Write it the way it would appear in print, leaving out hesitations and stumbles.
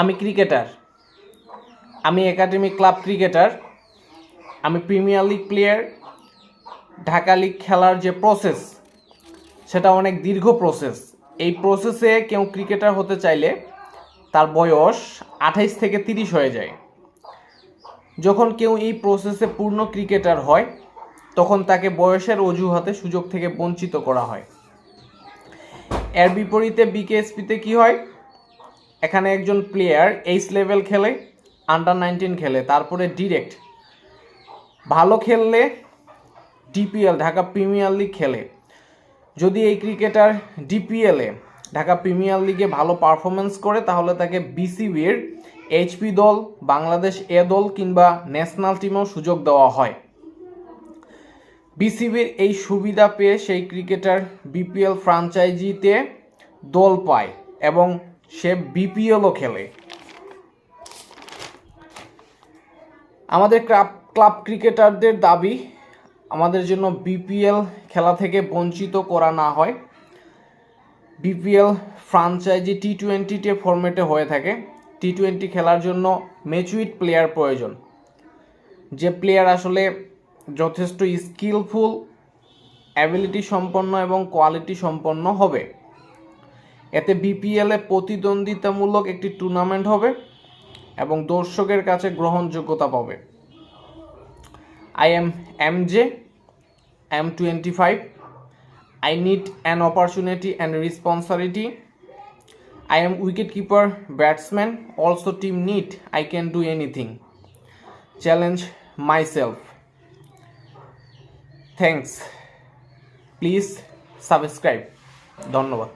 আমি ক্রিকেটার, আমি academy club cricketer, আমি premier league player. Dhaka league খেলার যে প্রসেস সেটা অনেক দীর্ঘ প্রসেস। এই প্রসেসে কেউ ক্রিকেটার হতে চাইলে তার বয়স 28 থেকে 30 হয়ে যায়। যখন কেউ এই প্রসেসে পূর্ণ ক্রিকেটার হয় তখন তাকে বয়সের অজুহাতে সুযোগ থেকে বঞ্চিত করা হয়। এর বিপরীতে বিকেএসপিতে কি হয়, এখানে একজন প্লেয়ার এইচ লেভেল খেলে, আন্ডার 19 খেলে, তারপরে ডিরেক্ট ভালো খেললে ডিপিএল ঢাকা প্রিমিয়ার লিগ খেলে। যদি এই ক্রিকেটার ডিপিএলে ঢাকা প্রিমিয়ার লিগে ভালো পারফরমেন্স করে তাহলে তাকে বিসিবির এইচপি দল, বাংলাদেশ এ দল কিংবা ন্যাশনাল টিমেও সুযোগ দেওয়া হয়। বিসিবির এই সুবিধা পেয়ে সেই ক্রিকেটার বিপিএল ফ্রাঞ্চাইজিতে দল পায় এবং সে বিপিএলও খেলে। আমাদের ক্লাব ক্রিকেটারদের দাবি আমাদের জন্য বিপিএল খেলা থেকে বঞ্চিত করা না হয়। বিপিএল ফ্রাঞ্চাইজি টি-20 ফরম্যাটে হয়ে থাকে। টি-20 খেলার জন্য ম্যাচুইড প্লেয়ার প্রয়োজন, যে প্লেয়ার আসলে যথেষ্ট স্কিলফুল, অ্যাবিলিটি সম্পন্ন এবং কোয়ালিটি সম্পন্ন হবে। এতে বিপিএলে প্রতিদ্বন্দ্বিতামূলক একটি টুর্নামেন্ট হবে এবং দর্শকের কাছে গ্রহণযোগ্যতা পাবে। I am MJ, I am 25. I need an opportunity and responsibility. I am wicketkeeper, batsman, also team need. I can do anything. Challenge myself. Thanks. Please subscribe. ধন্যবাদ।